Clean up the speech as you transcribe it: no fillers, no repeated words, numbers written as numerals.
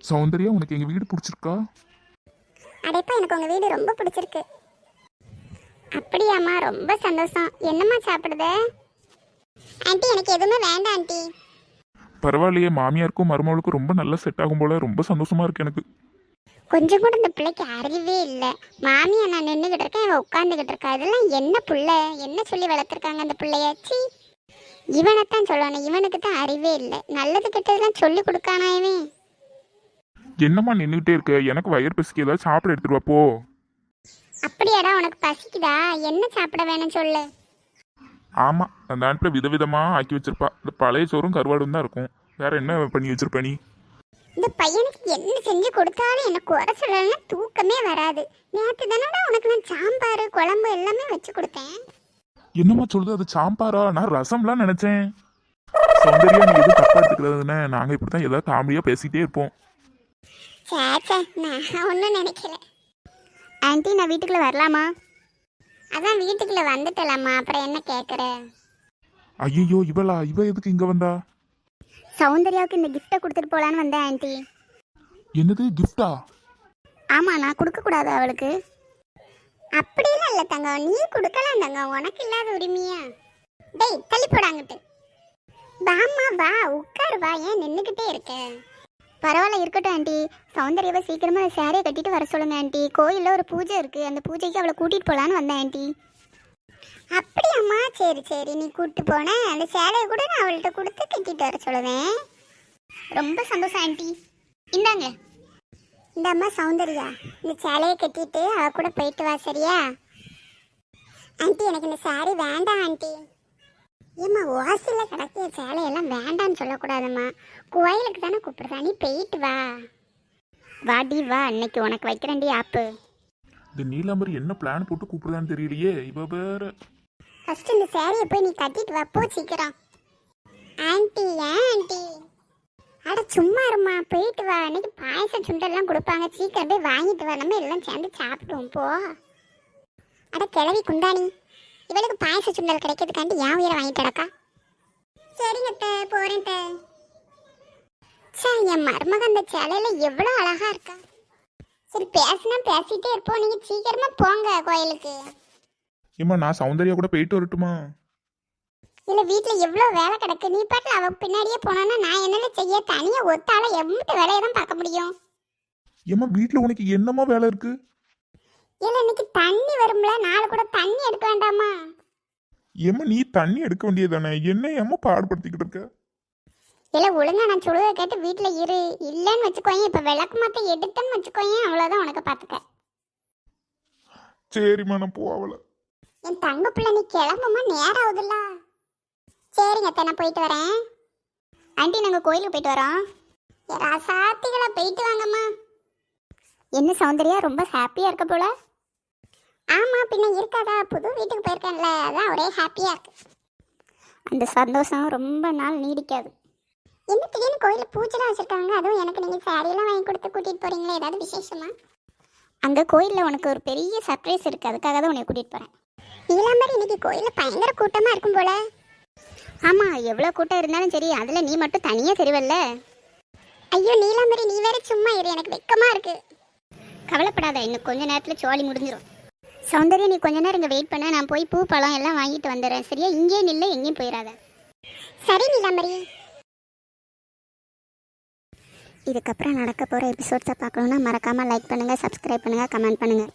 சௌந்தர்யா, உனக்கு எங்க வீடு பிடிச்சிருக்கா? அடைப்பா, எனக்கு உங்க வீடு ரொம்ப பிடிச்சிருக்கு. அப்படியாம்மா, ரொம்ப சந்தோஷம். என்னம்மா சாப்பிடுத? ஆண்டி, எனக்கு எதுவுமே வேண்டாம் ஆண்டி. பரவாயில்லையே, மாமியாருக்கும் மருமகளுக்கும் ரொம்ப நல்லா செட் ஆகும் போல. ரொம்ப சந்தோஷமா இருக்கு எனக்கு. கொஞ்சம் கூட இந்த பிள்ளைக்கு அறிவே இல்லை. மாமியா நான் நின்றுகிட்டு இருக்கேன், இவன் உட்காந்துக்கிட்டு இருக்கா. இதெல்லாம் என்ன புள்ள? என்ன சொல்லி வளர்த்துருக்காங்க அந்த பிள்ளையாச்சி? இவனைத்தான் சொல்லணும், இவனுக்கு தான் அறிவே இல்லை. நல்லது கெட்டதெல்லாம் சொல்லி கொடுக்கானா இவன்? என்னம்மா நின்றுகிட்டே இருக்க? எனக்கு வயிறு பசிக்கு, ஏதாவது சாப்பிட எடுத்துட்டு வா போ. அப்படியாடா, உனக்கு பசிக்குதா? என்ன சாப்பிட வேணும் சொல்லு. ஆமா, அந்த நாட்டில் விதவிதமா ஆக்கி வச்சிருப்பா. இந்த பழைய சோறும் கருவாடும் தான் இருக்கும். வேற என்ன பண்ணி வச்சிருப்ப நீ? இந்த பையனுக்கு என்ன செஞ்சு கொடுத்தாலும் எனக்கு குறை சொல்லலைன்னா தூக்கமே வராது. நேற்று தானடா உனக்கு நான் சாம்பார் குழம்பு எல்லாமே வச்சு கொடுத்தேன். என்னம்மா சொல்லுது? அது சாம்பாரா? நான் ரசம்லாம் நினைச்சேன். சௌந்தர்யா, நீ எதுவும் தப்பா எடுத்துக்கிறதுன்னு நாங்க இப்படித்தான் ஏதாவது காமெடியா பேசிட்டே இருப்போம். சேச்சே, நான் ஒன்றும் நினைக்கல. ஆண்டி, நான் வீட்டுக்குள்ளே வரலாமா? அதான் வீட்டுக்குள்ளே வந்துட்டலாமா, அப்புறம் என்ன கேட்குற? ஐயோ, இவ எதுக்கு இங்க வந்தா? சௌந்தர்யாவுக்கு இந்த கிஃப்ட்டை கொடுத்துட்டு போகலான்னு வந்தேன் ஆண்டி. என்னது, கிஃப்டா? ஆமாம், நான் கொடுக்கக்கூடாது அவளுக்கு? அப்படிலாம் இல்லை தங்கம், நீ கொடுக்கலாம் தங்கம், உனக்கு இல்லாத உரிமையா? டேய், தள்ளி போடாங்கிட்டு. வாம்மா வா, உட்காரு வா, ஏன் நின்றுக்கிட்டே இருக்க? பரவாயில்ல, இருக்கட்டும் ஆண்டி. சௌந்தர்யாவை சீக்கிரமாக சேரையை கட்டிட்டு வர சொல்லுங்க ஆண்டி. கோயிலில் ஒரு பூஜை இருக்குது, அந்த பூஜைக்கு அவளை கூட்டிகிட்டு போகலான்னு வந்தேன் ஆண்டி. அப்படியாம்மா, சரி சரி, நீ கூப்பிட்டு போனேன். அந்த சேலையை கூட நான் அவள்கிட்ட கொடுத்து கட்டிட்டு வர சொல்லுவேன். ரொம்ப சந்தோஷம் ஆண்டி. இந்தாங்க. இந்த அம்மா சௌந்தர்யா, இந்த சேலையை கட்டிட்டு அவ கூட போயிட்டு வா, சரியா? ஆண்டி, எனக்கு இந்த சேரீ வேண்டாம் ஆண்டி. ஏம்மா, வாசலில் கிடக்கிய சேலையெல்லாம் வேண்டான்னு சொல்லக்கூடாதும்மா. கோயிலுக்கு தானே கூப்பிடுறா, நீ போயிட்டு வா. வாடி வா, இன்னைக்கு உனக்கு வைக்கிறேன்டி ஆப்பு. இந்த நீலாம்பரி என்ன பிளான் போட்டு கூப்பிடுதான்னு தெரியலையே. இவ வேற. ஃபர்ஸ்ட் இந்த சேரீயை போய் நீ கட்டிட்டு வா, போ சீக்கிரம். ஆண்டி, ஏன் ஆண்டி? அட சும்மா இருமா, போயிட்டு வா. இன்னைக்கு பாயசம் சுண்டெல்லாம் கொடுப்பாங்க, சீக்கிரம் போய் வாங்கிட்டு வா, நம்ம எல்லாம் சேர்ந்து சாப்பிடுவோம் போ. அட கிளவி குண்டாணி, இவளுக்கு பாயச சுண்டல் கிடைக்கிறதுக்காண்டி என் உயிரை வாங்கிட்டு கிடக்கா. சரிங்க போறேன். சே, என் மருமக அந்த சேலையில எவ்வளோ அழகா இருக்கா. சரி, பேசினா பேசிட்டே இருப்போம், நீங்க சீக்கிரமா போங்க கோயிலுக்கு. ஏம்மா, நான் சௌந்தர்யா கூட போயிட்டு வரட்டுமா? இல்ல, வீட்டுல எவ்வளவு வேலை கிடக்கு. நீ பாட்டுல அவ பின்னாடியே போனா நான் என்னென்ன செய்ய? தனியா ஒத்தால எவ்வளவு வேலையை தான் பார்க்க முடியும். ஏம்மா, வீட்டுல உனக்கு என்னமா வேலை இருக்கு? இல்ல, இன்னைக்கு தண்ணி வரும்ல, நாளை கூட தண்ணி எடுக்க வேண்டாமா? ஏம்மா, நீ தண்ணி எடுக்க வேண்டியதானே? என்ன ஏம்மா பாடுபடுத்திக்கிட்டு இருக்க? இல்ல, ஒழுங்கா நான் சொல்லுவதை கேட்டு வீட்டுல இரு. இல்லன்னு வச்சுக்கோயேன், இப்ப விளக்கு மாத்த எடுத்தேன்னு வச்சுக்கோயேன், அவ்வளவுதான் உனக்கு பாத்துக்க. சரிம்மா, நான் போவல. என் தங்க பிள்ளை, நீ கிளம்புமா, நேரம் ஆகுதுல்ல. சரிங்க, நான் போயிட்டு வரேன். ஆண்டி, நாங்கள் கோயிலுக்கு போயிட்டு வரோம். ராசாத்திகளை போயிட்டு வாங்கம்மா. என்ன சௌந்தர்யா, ரொம்ப ஹாப்பியாக இருக்க போல? ஆமாம், பின்ன இருக்காதா, புது வீட்டுக்கு போயிருக்கேன்ல, அதான் ஒரே ஹாப்பியாக இருக்கு. அந்த சந்தோஷம் ரொம்ப நாள் நீடிக்காது. என்ன திடீர்னு கோயிலில் பூஜைலாம் வச்சுருக்காங்க, அதுவும் எனக்கு நீங்கள் சாரியெல்லாம் வாங்கி கொடுத்து கூட்டிகிட்டு போகிறீங்களே, ஏதாவது விசேஷமா? அங்கே கோயிலில் உனக்கு ஒரு பெரிய சர்ப்ரைஸ் இருக்குது, அதுக்காக தான் உன்னை கூட்டிகிட்டு போகிறேன். நீலாம்பரி, இன்னைக்கு கோயிலில் பயங்கர கூட்டமாக இருக்கும் போல. ஆமாம், எவ்வளோ கூட்டம் இருந்தாலும் சரி, அதில் நீ மட்டும் தனியாக தெரிவல்ல. ஐயோ நீலாம்பரி, நீ வேற சும்மா இரு, எனக்கு வெக்கமாக இருக்கு. கவலைப்படாத, இன்னும் கொஞ்ச நேரத்தில் சோழி முடிஞ்சிடும். சௌந்தர்யா, நீ கொஞ்ச நேரம் இங்கே வெயிட் பண்ண, நான் போய் பூ பழம் எல்லாம் வாங்கிட்டு வந்துடுறேன், சரியா? இங்கே நில்ல, எங்கேயும் போயிடாத. சரி நீலாம்பரி. இதுக்கப்புறம் நடக்க போகிற எபிசோட்ஸை பார்க்கணுன்னா மறக்காமல் லைக் பண்ணுங்கள், சப்ஸ்கிரைப் பண்ணுங்கள், கமெண்ட் பண்ணுங்கள்.